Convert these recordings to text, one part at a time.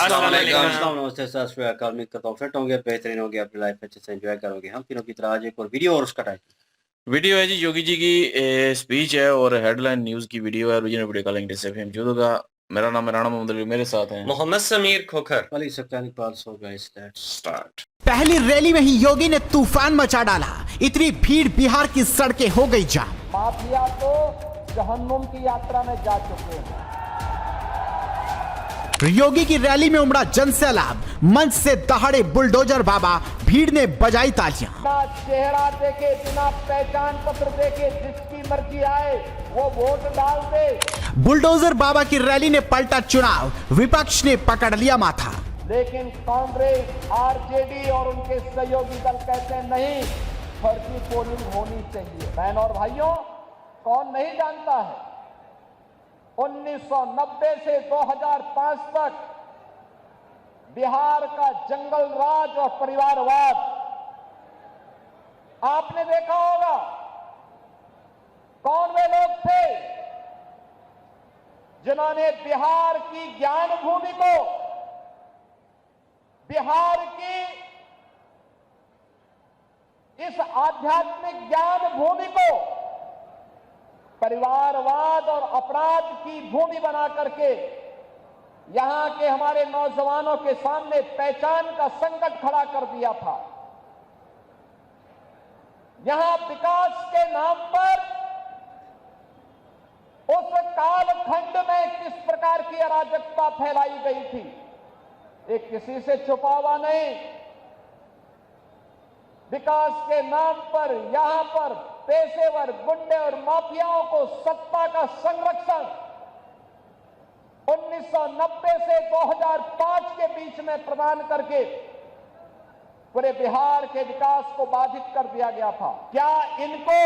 अस्सलाम वालेकुम। नमस्ते सत श्री अकाल। उम्मीद करता हूँ फिट होंगे, बेहतरीन होंगे, अपनी लाइफ अच्छे से एंजॉय करोगे। हम तीनों की तरह आज एक और वीडियो और उसका टाइटल वीडियो है जी योगी जी की स्पीच है और हेडलाइन न्यूज की वीडियो है। ओरिजिनल वीडियो का लिंक डिस्क्रिप्शन में होगा। मेरा नाम है राणा मोहम्मद अली, मेरे साथ हैं Mohammad Sameer Khokhar. Ali Satyani Pal. So guys let's start. पहली रैली में ही योगी ने तूफान मचा डाला। इतनी भीड़, बिहार की सड़कें हो गई जाम। माफिया तो जहन्नुम की यात्रा में जा चुके हैं। योगी की रैली में उमड़ा जनसैलाब। मंच से दहाड़े बुलडोजर बाबा, भीड़ ने बजाई तालियां। बिना चेहरा देखे, बिना पहचान पत्र देखे जिसकी मर्जी आए वो वोट डाल दे। बुलडोजर बाबा की रैली ने पलटा चुनाव, विपक्ष ने पकड़ लिया माथा। लेकिन कांग्रेस, आरजेडी और उनके सहयोगी दल कहते हैं नहीं, फर्जी पोलिंग होनी चाहिए। बहन और भाइयों, कौन नहीं जानता है 1990 से 2005 तक बिहार का जंगल राज और परिवारवाद आपने देखा होगा। कौन वे लोग थे जिन्होंने बिहार की ज्ञान भूमि को, बिहार की इस आध्यात्मिक ज्ञान भूमि को परिवारवाद और अपराध की भूमि बना करके यहां के हमारे नौजवानों के सामने पहचान का संकट खड़ा कर दिया था। यहां विकास के नाम पर उस कालखंड में किस प्रकार की अराजकता फैलाई गई थी, ये किसी से छुपा हुआ नहीं। विकास के नाम पर यहां पर पेशेवर गुंडे और माफियाओं को सत्ता का संरक्षण 1990 से 2005 के बीच में प्रदान करके पूरे बिहार के विकास को बाधित कर दिया गया था। क्या इनको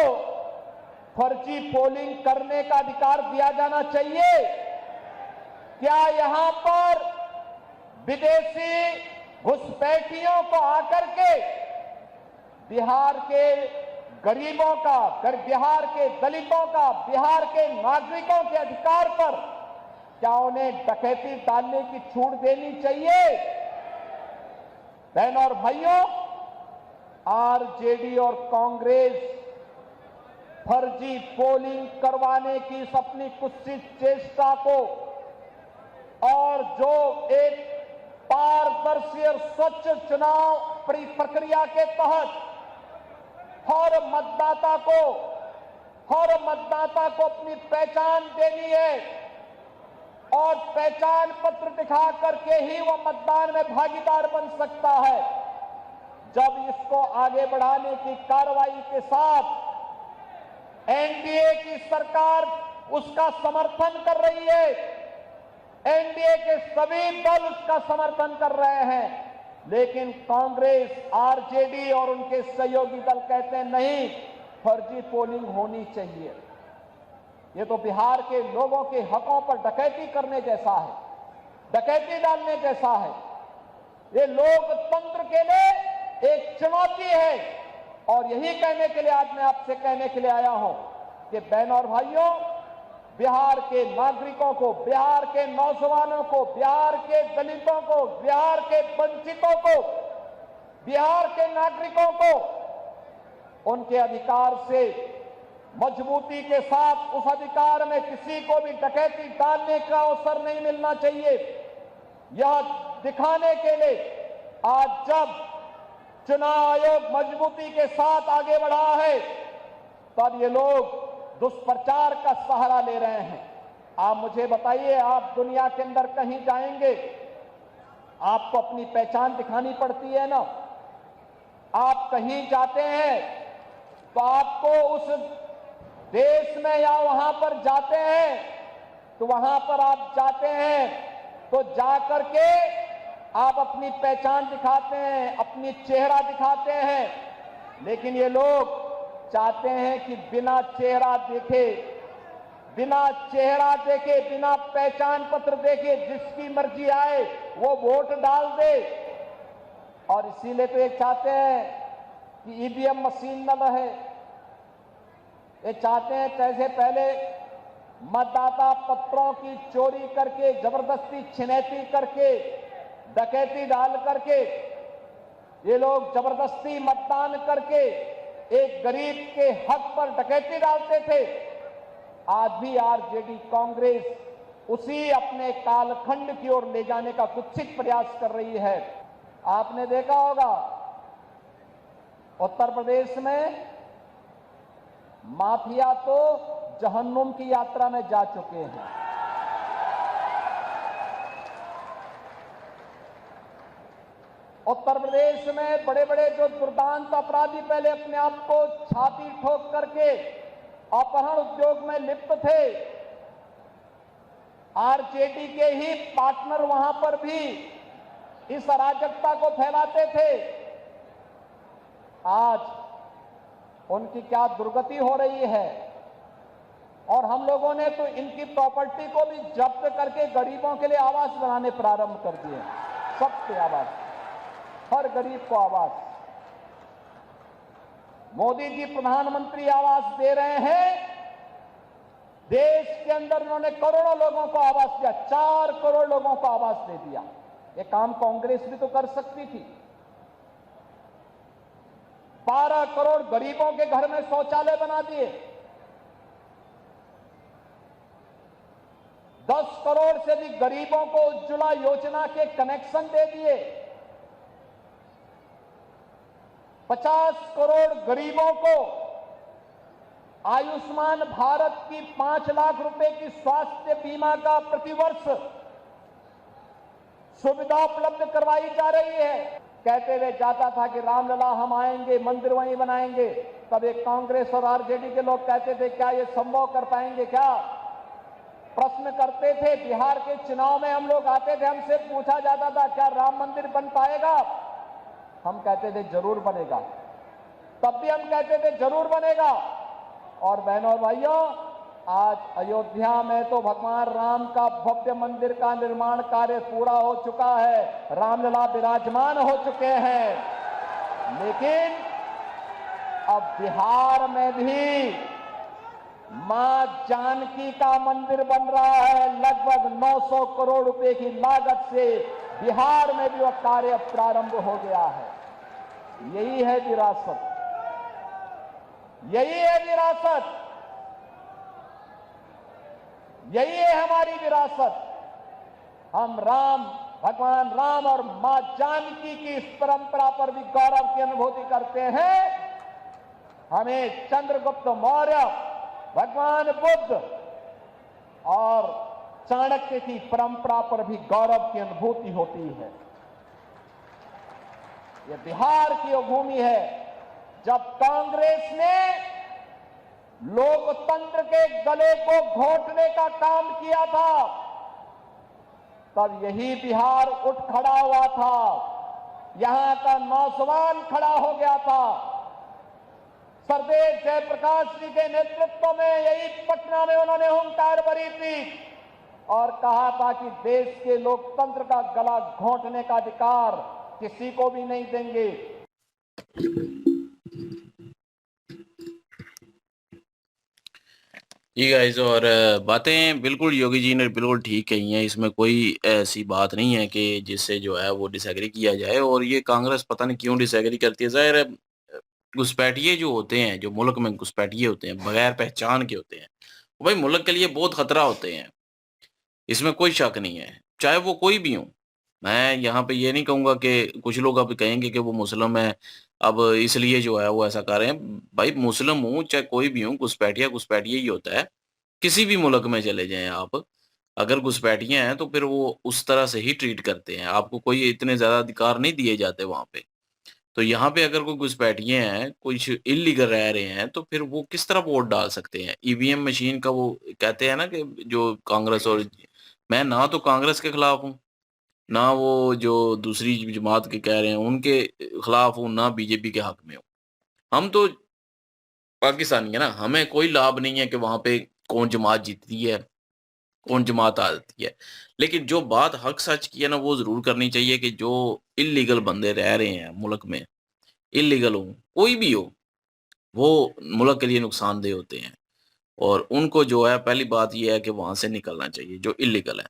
फर्जी पोलिंग करने का अधिकार दिया जाना चाहिए? क्या यहां पर विदेशी घुसपैठियों को आकर के बिहार के गरीबों का, बिहार के दलितों का, बिहार के नागरिकों के अधिकार पर क्या उन्हें डकैती डालने की छूट देनी चाहिए? बहनों और भाइयों, आरजेडी और कांग्रेस फर्जी पोलिंग करवाने की इस अपनी कुत्सित चेष्टा को और जो एक पारदर्शी और स्वच्छ चुनाव प्रक्रिया के तहत हर मतदाता को अपनी पहचान देनी है और पहचान पत्र दिखा करके ही वह मतदान में भागीदार बन सकता है। जब इसको आगे बढ़ाने की कार्रवाई के साथ एनडीए की सरकार उसका समर्थन कर रही है, एनडीए के सभी दल उसका समर्थन कर रहे हैं, लेकिन कांग्रेस, आरजेडी और उनके सहयोगी दल कहते हैं नहीं, फर्जी पोलिंग होनी चाहिए। ये तो बिहार के लोगों के हकों पर डकैती करने जैसा है, डकैती डालने जैसा है। ये लोकतंत्र के लिए एक चुनौती है और यही कहने के लिए आज मैं आपसे कहने के लिए आया हूं कि बहनों और भाइयों, बिहार के नागरिकों को, बिहार के नौजवानों को, बिहार के दलितों को, बिहार के वंचितों को, बिहार के नागरिकों को उनके अधिकार से मजबूती के साथ, उस अधिकार में किसी को भी डकैती डालने का अवसर नहीं मिलना चाहिए। यह दिखाने के लिए आज जब चुनाव आयोग मजबूती के साथ आगे बढ़ा है, तब ये लोग दुष्प्रचार का सहारा ले रहे हैं। आप मुझे बताइए, आप दुनिया के अंदर कहीं जाएंगे, आपको अपनी पहचान दिखानी पड़ती है ना। आप कहीं जाते हैं तो आपको उस देश में या वहां पर जाते हैं तो वहां पर आप जाते हैं तो जाकर के आप अपनी पहचान दिखाते हैं, अपनी चेहरा दिखाते हैं। लेकिन ये लोग चाहते हैं कि बिना चेहरा देखे, बिना पहचान पत्र देखे जिसकी मर्जी आए वो वोट डाल दे। और इसीलिए तो ये चाहते हैं कि ईवीएम मशीन न रहे। ये चाहते हैं जैसे पहले मतदाता पत्रों की चोरी करके, जबरदस्ती छिनैती करके डकैती डाल करके, ये लोग जबरदस्ती मतदान करके एक गरीब के हक पर डकैती डालते थे। आज भी आरजेडी कांग्रेस उसी अपने कालखंड की ओर ले जाने का कुत्सित प्रयास कर रही है। आपने देखा होगा उत्तर प्रदेश में माफिया तो जहन्नुम की यात्रा में जा चुके हैं। उत्तर प्रदेश में बड़े बड़े जो दुर्दांत अपराधी पहले अपने आप को छाती ठोक करके अपहरण उद्योग में लिप्त थे, आरजेडी के ही पार्टनर वहां पर भी इस अराजकता को फैलाते थे। आज उनकी क्या दुर्गति हो रही है। और हम लोगों ने तो इनकी प्रॉपर्टी को भी जब्त करके गरीबों के लिए आवास बनाने प्रारंभ कर दिए। सबके आवास, हर गरीब को आवास। मोदी जी प्रधानमंत्री आवास दे रहे हैं। देश के अंदर उन्होंने करोड़ों लोगों को आवास दिया, 4 करोड़ लोगों को आवास दे दिया। ये काम कांग्रेस भी तो कर सकती थी। 12 करोड़ गरीबों के घर में शौचालय बना दिए। 10 करोड़ से भी गरीबों को उज्ज्वला योजना के कनेक्शन दे दिए। 50 करोड़ गरीबों को आयुष्मान भारत की 5 लाख रुपए की स्वास्थ्य बीमा का प्रतिवर्ष सुविधा उपलब्ध करवाई जा रही है। कहते हुए जाता था कि रामलला हम आएंगे, मंदिर वहीं बनाएंगे। तब एक कांग्रेस और आरजेडी के लोग कहते थे क्या ये संभव कर पाएंगे क्या? प्रश्न करते थे। बिहार के चुनाव में हम लोग आते थे, हमसे पूछा जाता था क्या राम मंदिर बन पाएगा? हम कहते थे जरूर बनेगा। तब भी हम कहते थे जरूर बनेगा। और बहनों और भाइयों, आज अयोध्या में तो भगवान राम का भव्य मंदिर का निर्माण कार्य पूरा हो चुका है। रामलला विराजमान हो चुके हैं। लेकिन अब बिहार में भी मां जानकी का मंदिर बन रहा है। लगभग 900 करोड़ रुपए की लागत से बिहार में भी वह कार्य प्रारंभ हो गया है। यही है विरासत, यही है विरासत, यही है हमारी विरासत। हम राम, भगवान राम और मां जानकी की इस परंपरा पर भी गौरव की अनुभूति करते हैं। हमें चंद्रगुप्त मौर्य, भगवान बुद्ध और चाणक्य की परंपरा पर भी गौरव की अनुभूति होती है। यह बिहार की वो भूमि है जब कांग्रेस ने लोकतंत्र के गले को घोटने का काम किया था, तब यही बिहार उठ खड़ा हुआ था। यहां का नौजवान खड़ा हो गया था। सरदेव जयप्रकाश जी के नेतृत्व में यही पटना में उन्होंने हुंकार भरी थी और कहा था कि देश के लोकतंत्र का गला घोंटने का अधिकार किसी को भी नहीं देंगे। जी गाइस, और बातें बिल्कुल योगी जी ने बिल्कुल ठीक कही हैं। इसमें कोई ऐसी बात नहीं है कि जिससे जो है वो डिसएग्री किया जाए। और ये कांग्रेस पता नहीं क्यों डिसएग्री करती है। ज़ाहिर है घुसपैठिए जो होते हैं, जो मुल्क में घुसपैठिए होते हैं, बगैर पहचान के होते हैं, वो भाई मुल्क के लिए बहुत खतरा होते हैं। इसमें कोई शक नहीं है, चाहे वो कोई भी हो। मैं यहाँ पे ये नहीं कहूँगा कि कुछ लोग अब कहेंगे कि वो मुस्लिम है, अब इसलिए जो है वो ऐसा कर रहे हैं। भाई मुस्लिम हूँ चाहे कोई भी हूँ, घुसपैठिया घुसपैठिया ही होता है। किसी भी मुल्क में चले जाएँ आप, अगर घुसपैठिए हैं तो फिर वो उस तरह से ही ट्रीट करते हैं। आपको कोई इतने ज़्यादा अधिकार नहीं दिए जाते वहाँ पे। तो यहाँ पे अगर कोई घुसपैठिए हैं, कुछ इल्लीगल रह रहे हैं, तो फिर वो किस तरह वोट डाल सकते हैं? ईवीएम मशीन का वो कहते हैं ना कि जो कांग्रेस और मैं ना तो कांग्रेस के खिलाफ हूँ, ना वो जो दूसरी जमात के कह रहे हैं उनके खिलाफ हूँ, ना बीजेपी के हक में हूँ। हम तो पाकिस्तानी है ना, हमें कोई लाभ नहीं है कि वहाँ पे कौन जमात जीतती है, कौन जमात आती है। लेकिन जो बात हक सच की है ना, वो ज़रूर करनी चाहिए कि जो इल्लीगल बंदे रह रहे हैं मुल्क में, इल्लीगल हो, कोई भी हो, वो मुल्क के लिए नुकसानदेह होते हैं। और उनको जो है पहली बात ये है कि वहाँ से निकलना चाहिए जो इल्लीगल है।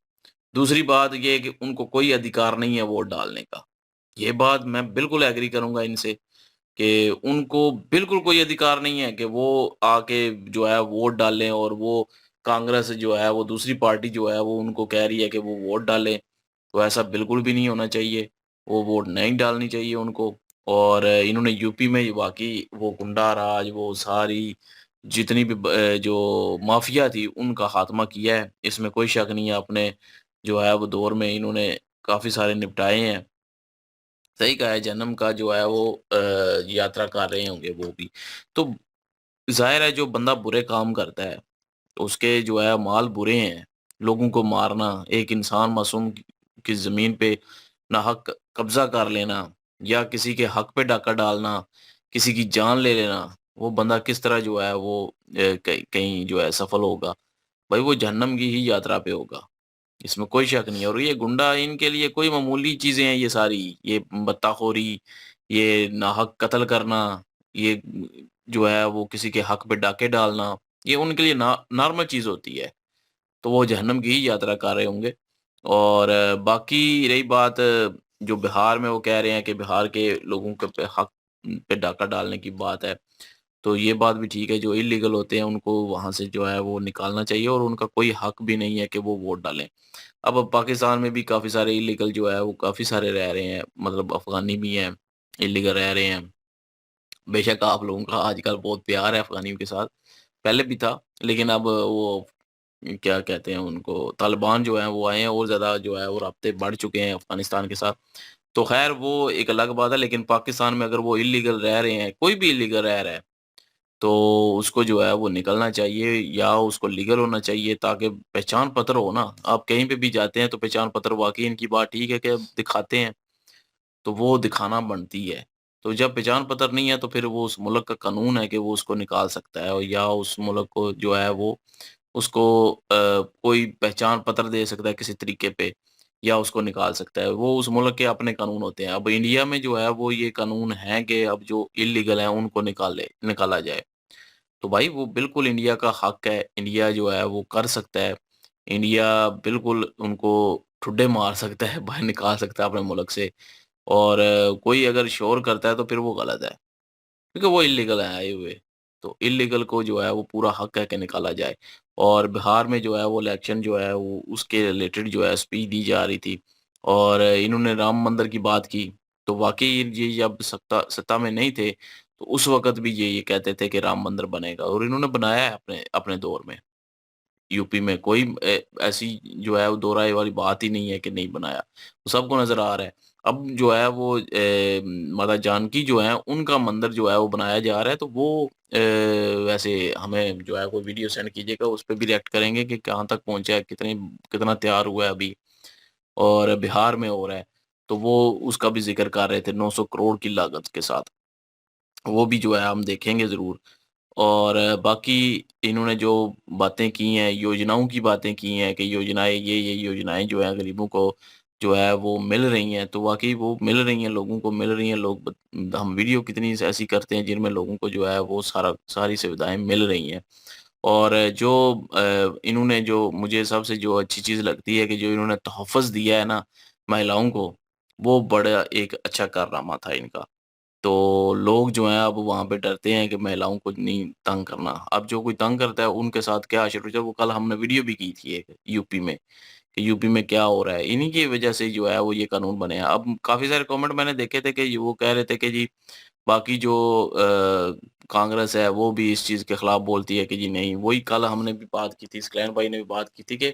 दूसरी बात ये है कि उनको कोई अधिकार नहीं है वोट डालने का। ये बात मैं बिल्कुल एग्री करूँगा इनसे कि उनको बिल्कुल कोई अधिकार नहीं है कि वो आके जो है वोट डालें और वो कांग्रेस जो है वो दूसरी पार्टी जो है वो उनको कह रही है कि वो वोट डालें। तो ऐसा बिल्कुल भी नहीं होना चाहिए। वो वोट नहीं डालनी चाहिए उनको और इन्होंने यूपी में वाक़ई वो गुंडा राज, वो सारी जितनी भी जो माफ़िया थी, उनका ख़ात्मा किया है। इसमें कोई शक नहीं है। अपने जो है वो दौर में इन्होंने काफ़ी सारे निपटाए हैं। सही कहा है, जन्म का जो है वो यात्रा कर रहे होंगे वो भी। तो ज़ाहिर है जो बंदा बुरे काम करता है, उसके जो है माल बुरे हैं। लोगों को मारना, एक इंसान मासूम की ज़मीन पे नाहक कब्ज़ा कर लेना या किसी के हक पे डाका डालना, किसी की जान ले लेना, वो बंदा किस तरह जो है वो कहीं कहीं जो है सफल होगा। भाई वो जहन्नम की ही यात्रा पे होगा। इसमें कोई शक नहीं है और ये गुंडा इनके लिए कोई मामूली चीज़ें हैं ये सारी। ये बत्ताखोरी, ये नाहक कत्ल करना, ये जो है वो किसी के हक पे डाके डालना, ये उनके लिए नॉर्मल चीज़ होती है। तो वो जहन्नम की ही यात्रा कर रहे होंगे। और बाकी रही बात जो बिहार में वो कह रहे हैं कि बिहार के लोगों के पे हक पे डाका डालने की बात है। तो ये बात भी ठीक है, जो इल्लीगल होते हैं उनको वहाँ से जो है वो निकालना चाहिए और उनका कोई हक भी नहीं है कि वो वोट डालें। अब पाकिस्तान में भी काफ़ी सारे इल्लीगल जो है वो काफ़ी सारे रह रहे हैं, मतलब अफ़गानी भी हैं, इल्लीगल रह रहे हैं। बेशक आप लोगों का आजकल बहुत प्यार है अफ़गानियों के साथ, पहले भी था, लेकिन अब वो क्या कहते हैं उनको, तालिबान जो हैं वो आए हैं और ज़्यादा जो है वो राब्ते बढ़ चुके हैं अफ़गानिस्तान के साथ। तो ख़ैर वो एक अलग बात है, लेकिन पाकिस्तान में अगर वो इल्लीगल रह रहे हैं, कोई भी इल्लीगल रह रहा है, तो उसको जो है वो निकलना चाहिए या उसको लीगल होना चाहिए ताकि पहचान पत्र हो ना। आप कहीं पे भी जाते हैं तो पहचान पत्र, वाक़ई इनकी बात ठीक है कि दिखाते हैं, तो वो दिखाना बनती है। तो जब पहचान पत्र नहीं है तो फिर वो उस मुल्क का कानून है कि वो उसको निकाल सकता है और या उस मुल्क को जो है वो उसको कोई पहचान पत्र दे सकता है किसी तरीके पे या उसको निकाल सकता है। वो उस मुल्क के अपने कानून होते हैं। अब इंडिया में जो है वो ये कानून है कि अब जो इल्लीगल है उनको निकाला जाए। तो भाई वो बिल्कुल इंडिया का हक है, इंडिया जो है वो कर सकता है। इंडिया बिल्कुल उनको ठुड्डे मार सकता है, बाहर निकाल सकता है अपने मुल्क से और कोई अगर शोर करता है तो फिर वो गलत है, क्योंकि वो इल्लीगल है आए हुए। तो इल्लीगल को जो है वो पूरा हक है कि निकाला जाए और बिहार में जो है वो इलेक्शन जो है वो उसके रिलेटेड जो है स्पीच दी जा रही थी और इन्होंने राम मंदिर की बात की। तो वाक़ई ये जब सत्ता सत्ता में नहीं थे, तो उस वक़्त भी ये कहते थे कि राम मंदिर बनेगा और इन्होंने बनाया है अपने अपने दौर में। यूपी में कोई ऐसी जो है वो दो राय वाली बात ही नहीं है कि नहीं बनाया, वो सबको नज़र आ रहा है। अब जो है वो माता जानकी जो हैं उनका मंदिर जो है वो बनाया जा रहा है, तो वो वैसे हमें जो है कोई वीडियो सेंड कीजिएगा, उस पे भी रिएक्ट करेंगे कि कहाँ तक पहुँचा है, कितना तैयार हुआ है अभी और बिहार में हो रहा है, तो वो उसका भी ज़िक्र कर रहे थे 900 करोड़ की लागत के साथ। वो भी जो है हम देखेंगे ज़रूर। और बाकी इन्होंने जो बातें की हैं, योजनाओं की बातें की हैं कि योजनाएँ ये योजनाएँ जो हैं गरीबों को जो है वो मिल रही हैं, तो वाक़ई वो मिल रही हैं, लोगों को मिल रही हैं। हम वीडियो कितनी ऐसी करते हैं जिनमें लोगों को जो है वो सारी सुविधाएँ मिल रही हैं। और जो इन्होंने जो मुझे सबसे जो अच्छी चीज़ लगती है कि जो इन्होंने तोहफ़्फ़्स दिया है ना महिलाओं को, वो बड़ा एक अच्छा कारनामा था इनका। तो लोग जो हैं अब वहाँ पे डरते हैं कि महिलाओं को नहीं तंग करना। अब जो कोई तंग करता है उनके साथ क्या शुरू वो कल हमने वीडियो भी की थी एक यूपी में, कि यूपी में क्या हो रहा है। इन्हीं की वज़ह से जो है वो ये कानून बने हैं। अब काफ़ी सारे कमेंट मैंने देखे थे कि ये वो कह रहे थे कि जी बाकी जो कांग्रेस है वो भी इस चीज़ के खिलाफ बोलती है कि जी नहीं, वही कल हमने भी बात की थी, स्कैन भाई ने भी बात की थी कि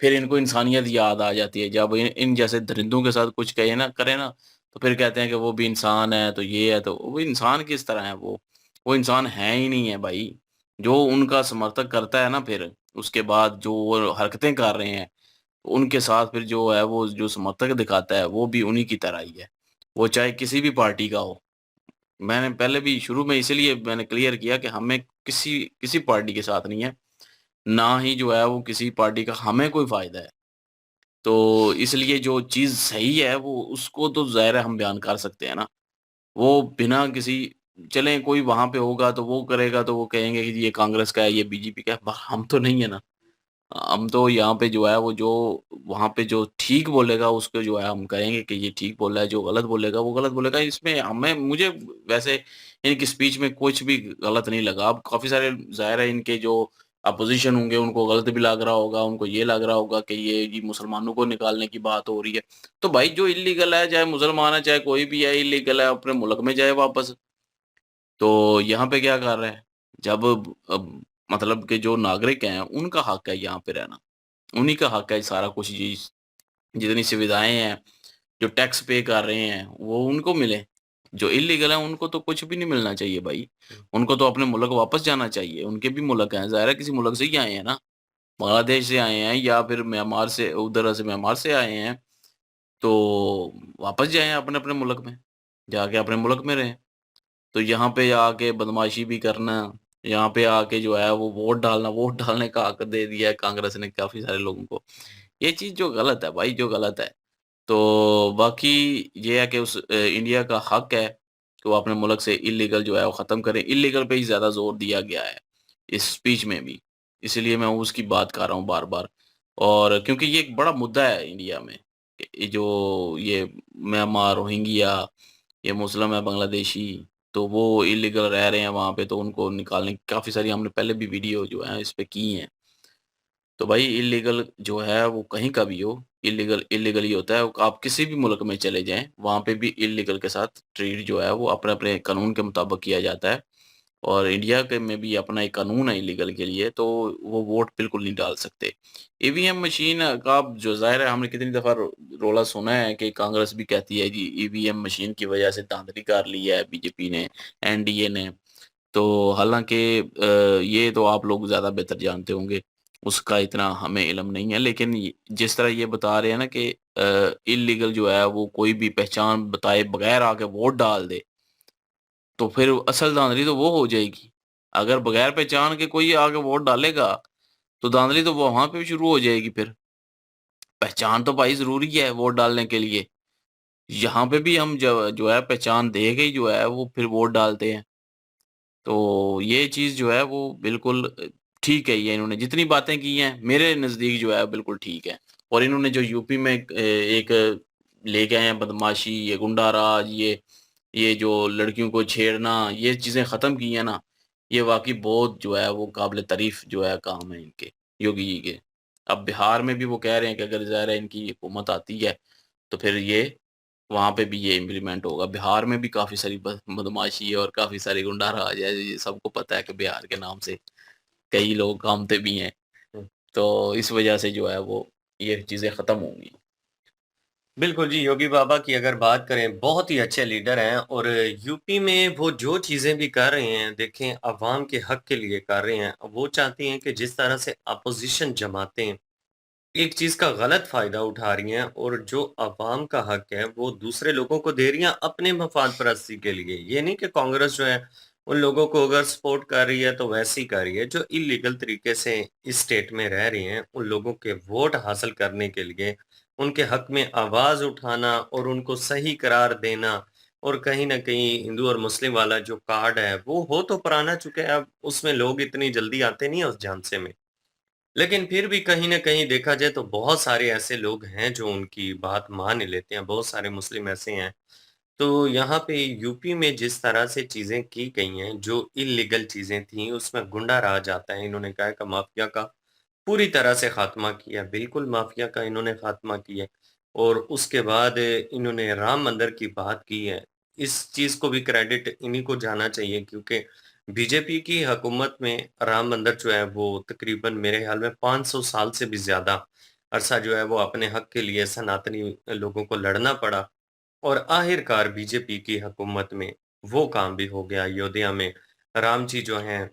फिर इनको इंसानियत याद आ जाती है। जब इन इन जैसे दरिंदों के साथ कुछ कहे ना करें ना, तो फिर कहते हैं कि वो भी इंसान है, तो ये है, तो वो इंसान किस तरह है वो? वो इंसान है ही नहीं है भाई। जो उनका समर्थक करता है ना फिर, उसके बाद जो वो हरकतें कर रहे हैं, उनके साथ फिर जो है वो जो समर्थक दिखाता है, वो भी उन्हीं की तरह ही है। वो चाहे किसी भी पार्टी का हो। मैंने पहले भी शुरू में इसीलिए मैंने क्लियर किया कि हमें किसी किसी पार्टी के साथ नहीं है, ना ही जो है वो किसी पार्टी का हमें कोई फ़ायदा है। तो इसलिए जो चीज़ सही है वो उसको तो ज़ाहिर है हम बयान कर सकते हैं ना। वो बिना किसी चलें कोई वहाँ पे होगा तो वो करेगा तो वो कहेंगे कि ये कांग्रेस का है, ये बीजेपी का है, पर हम तो नहीं है ना। हम तो यहाँ पे जो है वो जो वहाँ पे जो ठीक बोलेगा उसको जो है हम कहेंगे कि ये ठीक बोल रहा है, जो गलत बोलेगा वो गलत बोलेगा। इसमें हमें मुझे वैसे इनकी स्पीच में कुछ भी गलत नहीं लगा। अब काफ़ी सारे ज़ाहिर है इनके जो अपोज़िशन होंगे उनको गलत भी लग रहा होगा, उनको ये लग रहा होगा कि ये मुसलमानों को निकालने की बात हो रही है। तो भाई जो इल्लीगल है, चाहे मुसलमान है, चाहे कोई भी है, इल्लीगल है, अपने मुल्क में जाए वापस। तो यहाँ पे क्या कर रहा है? जब मतलब कि जो नागरिक हैं, उनका हक है यहाँ पे रहना। उन्हीं का हक है सारा कुछ जी जितनी सुविधाएँ हैं, जो टैक्स पे कर रहे हैं, वो उनको मिले। जो इल्लीगल है उनको तो कुछ भी नहीं मिलना चाहिए भाई। उनको तो अपने मुल्क वापस जाना चाहिए, उनके भी मुल्क हैं, ज़ाहिर है किसी मुल्क से ही आए हैं ना। बांग्लादेश से आए हैं या फिर म्यांमार से उधर से म्यांमार से आए हैं, तो वापस जाएँ अपने-अपने मुल्क में, जाके अपने मुल्क में रहें। तो यहाँ पे आके बदमाशी भी करना, यहाँ पे आके जो है वो वोट डालने का हक दे दिया है कांग्रेस ने काफ़ी सारे लोगों को। ये चीज़ जो गलत है भाई, जो गलत है। तो बाकी ये है कि इंडिया का हक है कि वो अपने मुल्क से इल्लीगल जो है वो ख़त्म करे। इल्लीगल पे ही ज़्यादा ज़ोर दिया गया है, इस स्पीच में भी। इसीलिए मैं उसकी बात कर रहा हूँ बार-बार और क्योंकि ये एक बड़ा मुद्दा है इंडिया में। ये जो ये म्यांमार, रोहिंग्या, ये मुस्लिम है बांग्लादेशी, तो वो इल्लीगल रह रहे हैं वहाँ पे तो उनको निकालने की काफ़ी सारी हमने पहले भी वीडियो जो है इस पे की हैं। तो भाई इल्लीगल जो है वो कहीं का भी हो, इल्लीगल इल्लीगल ही होता है। आप किसी भी मुल्क में चले जाएँ, वहाँ पे भी इल्लीगल के साथ ट्रीट जो है वो अपने-अपने कानून के मुताबिक किया जाता है। और इंडिया के में भी अपना एक कानून है इल्लीगल के लिए, तो वो वोट बिल्कुल नहीं डाल सकते। ईवीएम मशीन का जो ज़ाहिर है हमने कितनी दफ़ा रोला सुना है कि कांग्रेस भी कहती है जी ईवीएम मशीन की वजह से धांधली कर ली है बीजेपी ने, एनडीए ने। तो हालाँकि ये तो आप लोग ज़्यादा बेहतर जानते होंगे, उसका इतना हमें इल्म नहीं है। लेकिन जिस तरह ये बता रहे हैं ना कि इल्लीगल जो है वो कोई भी पहचान बताए बगैर आके वोट डाल दे, तो फिर असल धांधली तो वो हो जाएगी। अगर बगैर पहचान के कोई आके वोट डालेगा, तो धांधली तो वो वहाँ पे भी शुरू हो जाएगी फिर। पहचान तो भाई ज़रूरी है वोट डालने के लिए। यहाँ पे भी हम जो है पहचान दे के ही जो है वो फिर वोट डालते हैं। तो ये चीज़ जो है वो बिल्कुल ठीक है ये इन्होंने जितनी बातें की हैं, मेरे नज़दीक जो है बिल्कुल ठीक है। और इन्होंने जो यूपी में एक लेके आए हैं बदमाशी, ये गुंडा-राज, ये जो लड़कियों को छेड़ना, ये चीज़ें ख़त्म की हैं ना, ये वाक़ई बहुत जो है वो काबिल तारीफ़ जो है काम है इनके, योगी जी के। अब बिहार में भी वो कह रहे हैं कि अगर ज़ाहिर है इनकी हुकूमत आती है, तो फिर ये वहाँ पे भी ये इम्प्लीमेंट होगा। बिहार में भी काफ़ी सारी बदमाशी है और काफ़ी सारी गुंडा-राज है। ये सबको पता है कि बिहार के नाम से कई लोग कामते भी हैं। हुँ। तो इस वजह से जो है वो ये चीज़ें ख़त्म होंगी। बिल्कुल जी, योगी बाबा की अगर बात करें, बहुत ही अच्छे लीडर हैं और यूपी में वो जो चीज़ें भी कर रहे हैं, देखें अवाम के हक के लिए कर रहे हैं। वो चाहती हैं कि जिस तरह से अपोज़िशन जमातें एक चीज़ का गलत फ़ायदा उठा रही हैं और जो अवाम का हक है, वो दूसरे लोगों को दे रही हैं अपने मफ़ाद परस्ती के लिए। ये नहीं कि कांग्रेस जो है, उन लोगों को अगर सपोर्ट कर रही है, तो वैसे ही कर रही है। जो इल्लीगल तरीके से इस स्टेट में रह रहे हैं, उन लोगों के वोट हासिल करने के लिए, उनके हक में आवाज़ उठाना और उनको सही करार देना और कहीं न कहीं हिंदू और मुस्लिम वाला जो कार्ड है, वो हो तो पुराना चुका है, अब उसमें लोग इतनी जल्दी आते नहीं हैं उस झांसे में। लेकिन फिर भी कहीं न कहीं देखा जाए तो बहुत सारे ऐसे लोग हैं जो उनकी बात मान ही लेते हैं, बहुत सारे मुस्लिम ऐसे हैं। तो यहाँ पे यूपी में जिस तरह से चीज़ें की गई हैं, जो इल्लीगल चीज़ें थीं, उसमें गुंडा-राज आता है। इन्होंने कहा है कि माफ़िया का पूरी तरह से खात्मा किया, बिल्कुल माफ़िया का इन्होंने खात्मा किया और उसके बाद इन्होंने राम मंदिर की बात की है। इस चीज़ को भी क्रेडिट इन्हीं को जाना चाहिए क्योंकि बीजेपी की हुकूमत में राम मंदिर जो है वो तकरीबन मेरे ख़्याल में 500 साल से भी ज़्यादा अरसा जो है वो अपने हक के लिए सनातनी लोगों को लड़ना पड़ा और आखिरकार बीजेपी की हुकूमत में वो काम भी हो गया। अयोध्या में राम जी जो हैं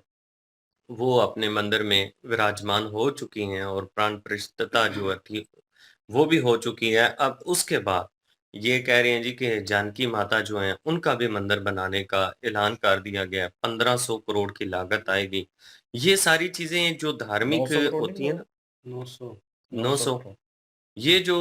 वो अपने मंदिर में विराजमान हो चुकी हैं और प्राण प्रतिष्ठा जो है थी, वो भी हो चुकी है। अब उसके बाद ये कह रहे हैं जी कि जानकी माता जो हैं, उनका भी मंदिर बनाने का ऐलान कर दिया गया है। 1500 करोड़ की लागत आएगी। ये सारी चीज़ें जो धार्मिक 900 करोड़ होती नहीं हैं वो ना 900 900 900 करोड़। ये जो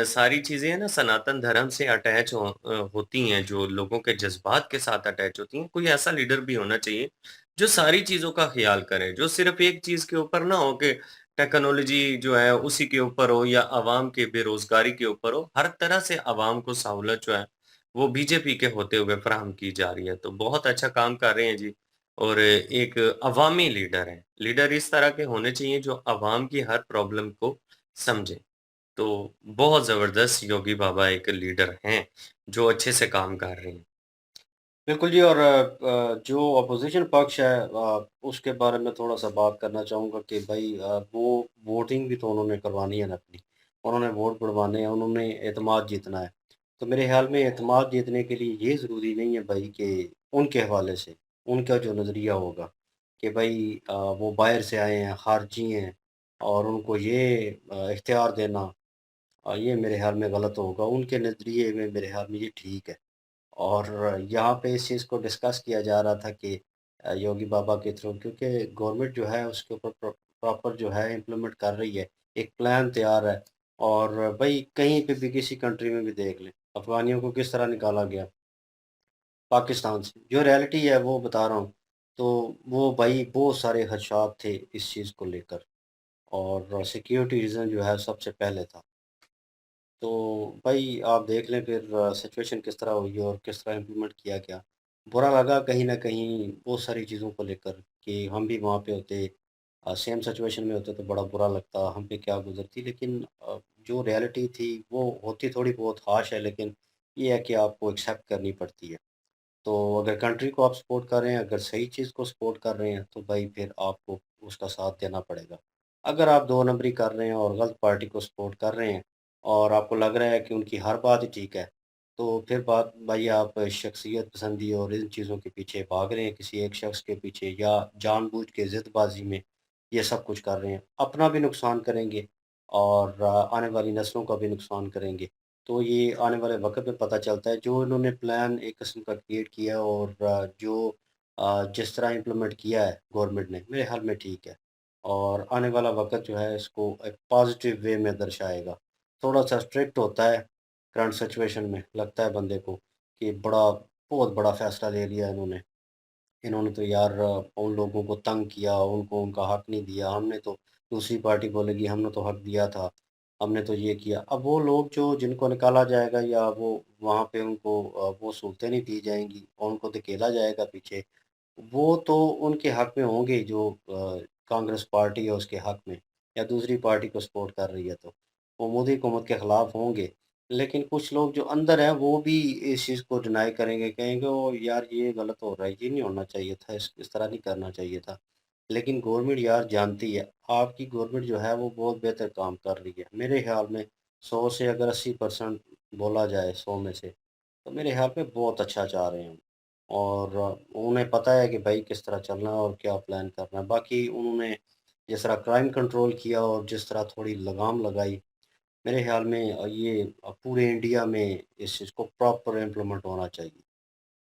सारी चीज़ें हैं ना सनातन धर्म से अटैच होती हैं, जो लोगों के जज़्बात के साथ अटैच होती हैं, कोई ऐसा लीडर भी होना चाहिए, जो सारी चीज़ों का ख़्याल करे, जो सिर्फ़ एक चीज़ के ऊपर ना हो के टेक्नोलॉजी जो है उसी के ऊपर हो या आवाम के बेरोज़गारी के ऊपर हो, हर तरह से आवाम को सहूलत जो है, वो बीजेपी के होते हुए फ़राहम की जा रही है। तो बहुत अच्छा काम कर रहे हैं जी और एक अवामी लीडर हैं। लीडर इस तरह के होने चाहिए जो आवाम की हर प्रॉब्लम को समझें। तो बहुत ज़बरदस्त योगी बाबा एक लीडर हैं, जो अच्छे से काम कर रहे हैं। बिल्कुल जी। और जो अपोज़िशन पक्ष है उसके बारे में थोड़ा-सा बात करना चाहूँगा कि भई वो वोटिंग भी तो उन्होंने करवानी है ना अपनी। उन्होंने वोट बढ़वाने हैं, उन्होंने एतमाद जीतना है। तो मेरे ख़्याल में एतमाद जीतने के लिए ये ज़रूरी नहीं है भई कि उनके हवाले से, उनका जो नज़रिया होगा कि भई वो बाहर से आए हैं, ख़ारिजी हैं और उनको ये इख्तियार देना ये मेरे ख़्याल में गलत होगा। उनके नज़रिए में मेरे ख़्याल में ये ठीक है। और यहाँ पे इस चीज़ को डिस्कस किया जा रहा था कि योगी बाबा के थ्रू, क्योंकि गवर्नमेंट जो है उसके ऊपर प्रॉपर जो है इम्प्लीमेंट कर रही है, एक प्लान तैयार है। और भाई कहीं पे भी किसी कंट्री में भी देख लें, अफ़गानियों को किस तरह निकाला गया पाकिस्तान से, जो रियलिटी है वो बता रहा हूँ। तो वो भाई बहुत सारे खदशात थे इस चीज़ को लेकर, और सिक्योरिटी रीज़न जो है सबसे पहले था। तो भाई आप देख लें फिर सिचुएशन किस तरह हुई और किस तरह इम्प्लीमेंट किया गया। बुरा लगा कहीं न कहीं बहुत सारी चीज़ों को लेकर कि हम भी वहाँ पे होते, सेम सिचुएशन में होते तो बड़ा बुरा लगता, हम पे क्या गुज़रती। लेकिन जो रियलिटी थी वो होती थोड़ी बहुत हार्श है, लेकिन ये है कि आपको एक्सेप्ट करनी पड़ती है। तो अगर कंट्री को आप सपोर्ट कर रहे हैं, अगर सही चीज़ को सपोर्ट कर रहे हैं, तो भाई फिर आपको उसका साथ देना पड़ेगा। अगर आप 2 नंबरी कर रहे हैं और गलत पार्टी को सपोर्ट कर रहे हैं और आपको लग रहा है कि उनकी हर बात ही ठीक है, तो फिर बात भाई आप शख्सियत पसंदी और इन चीज़ों के पीछे भाग रहे हैं, किसी एक शख्स के पीछे, या जानबूझ के ज़िदबाज़ी में ये सब कुछ कर रहे हैं। अपना भी नुकसान करेंगे और आने वाली नस्लों का भी नुकसान करेंगे। तो ये आने वाले वक़्त में पता चलता है, जो इन्होंने प्लान एक किस्म का क्रिएट किया और जो जिस तरह इम्प्लीमेंट किया है गवर्नमेंट ने, मेरे ख़्याल में ठीक है। और आने वाला वक़्त जो है इसको एक पॉज़िटिव वे में दर्शाएगा। थोड़ा-सा स्ट्रिक्ट होता है करंट सिचुएशन में, लगता है बंदे को कि बहुत बड़ा फ़ैसला ले लिया इन्होंने। इन्होंने तो यार उन लोगों को तंग किया, उनको उनका हक नहीं दिया, हमने तो, दूसरी पार्टी बोलेगी हमने तो हक दिया था, हमने तो ये किया। अब वो लोग जो जिनको निकाला जाएगा या वो वहाँ पे उनको वो सहूलतें नहीं दी जाएँगी और उनको धकेला जाएगा पीछे, वो तो उनके हक में होंगे जो कांग्रेस पार्टी है उसके हक में, या दूसरी पार्टी को सपोर्ट कर रही है तो। वो मोदी हुकूमत के खिलाफ होंगे। लेकिन कुछ लोग जो अंदर हैं वो भी इस चीज़ को डिनाई करेंगे, कहेंगे ओ यार ये गलत हो रहा है, ये नहीं होना चाहिए था, इस तरह नहीं करना चाहिए था। लेकिन गवर्नमेंट यार जानती है, आपकी गवर्नमेंट जो है वो बहुत बेहतर काम कर रही है। मेरे ख़्याल में 100 से अगर 80% बोला जाए 100 में से, तो मेरे ख़्याल में बहुत अच्छा जा रहे हैं। और उन्हें पता है कि भाई किस तरह चलना है और क्या प्लान करना है। बाकी उन्होंने जिस तरह क्राइम कंट्रोल किया और जिस तरह थोड़ी लगाम लगाई, मेरे ख़्याल में ये पूरे इंडिया में इस चीज़ को प्रॉपर इम्प्लीमेंट होना चाहिए।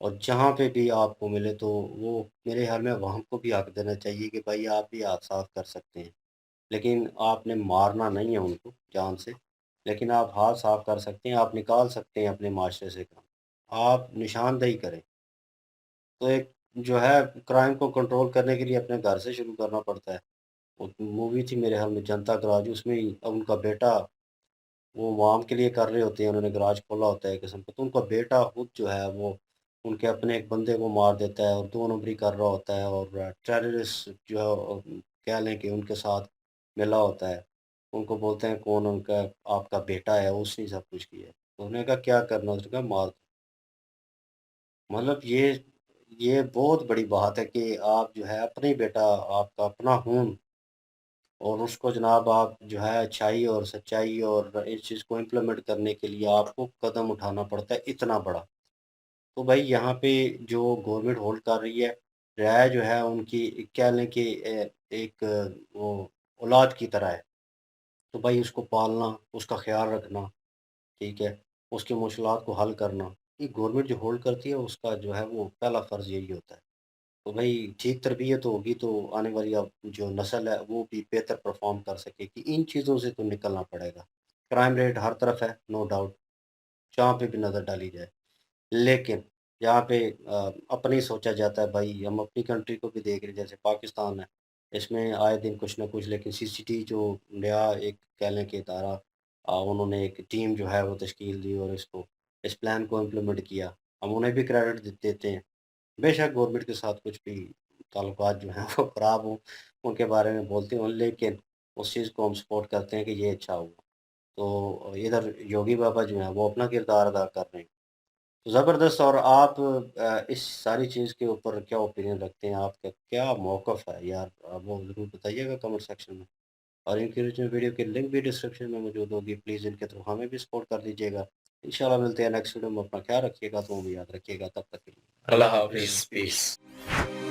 और जहाँ पे भी आपको मिले तो वो मेरे ख़्याल में वहाँ को भी हक देना चाहिए कि भाई आप भी हाथ साफ़ कर सकते हैं। लेकिन आपने मारना नहीं है उनको जान से, लेकिन आप हाथ साफ़ कर सकते हैं, आप निकाल सकते हैं अपने माशरे से काम। आप निशानदेही करें। तो एक जो है क्राइम को कंट्रोल करने के लिए अपने घर से शुरू करना पड़ता है। वो मूवी थी मेरे ख़्याल में जनता गराज, उसमें ही उनका बेटा वो वाम के लिए कर रहे होते हैं, उन्होंने गराज खोला होता है एक किस्म का, तो उनका बेटा खुद जो है वो उनके अपने एक बंदे को मार देता है और 2 नंबरी कर रहा होता है और टेररिस्ट जो है कह लें कि उनके साथ मिला होता है। उनको बोलते हैं कौन, उनका आपका बेटा है, उसने सब कुछ किया है। तो उन्होंने कहा क्या करना? उसने कहा मार दो। मतलब ये बहुत बड़ी बात है कि आप जो है अपना ही बेटा, आपका अपना खून, और उसको जनाब आप जो है अच्छाई और सच्चाई और इस चीज़ को इम्प्लीमेंट करने के लिए आपको कदम उठाना पड़ता है इतना बड़ा। तो भाई यहाँ पे जो गवर्नमेंट होल्ड कर रही है, राय जो है उनकी कह लें कि एक वो औलाद की तरह है। तो भाई उसको पालना, उसका ख़्याल रखना, ठीक है? उसकी मुश्किलात को हल करना, ये गवर्नमेंट जो होल्ड करती है उसका जो है वो पहला फ़र्ज़ यही होता है। तो भाई ठीक तरबियत होगी तो आने वाली अब जो नस्ल है वो भी बेहतर परफ़ॉर्म कर सकेगी। इन चीज़ों से तो निकलना पड़ेगा। क्राइम रेट हर तरफ है, नो डाउट, जहाँ पे भी नज़र डाली जाए। लेकिन जहाँ पे अपना ही सोचा जाता है, भाई हम अपनी कंट्री को भी देख रहे हैं, जैसे पाकिस्तान है। इसमें आए दिन कुछ ना कुछ, लेकिन सीसीटी जो नया एक कह लें कि इदारा उन्होंने एक टीम जो है वो तश्कील दी और इस प्लान को इम्प्लीमेंट किया। हम उन्हें भी क्रेडिट देते हैं। बेशक गवर्नमेंट के साथ कुछ भी ताल्लुकात जो हैं वो ख़राब हों, उनके बारे में बोलते हों, लेकिन उस चीज़ को हम सपोर्ट करते हैं कि ये अच्छा हुआ। तो इधर योगी बाबा जो हैं वो अपना किरदार अदा कर रहे हैं। तो ज़बरदस्त। और आप इस सारी चीज़ के ऊपर क्या ओपिनियन रखते हैं? आपका क्या मौक़िफ़ है यार? वो ज़रूर बताइएगा कमेंट सेक्शन में। और इनकी ओरिजिनल वीडियो की लिंक भी डिस्क्रिप्शन में मौजूद होगी, प्लीज़ इनके थ्रू हमें भी सपोर्ट कर दीजिएगा। इंशाल्लाह मिलते हैं नेक्स्ट वीडियो में, अपना ख्याल रखिएगा, दुआ में याद रखिएगा, तब तक के लिए अल्लाह अल्लाह हाफ़िज़। हाफ़िज़, पीस।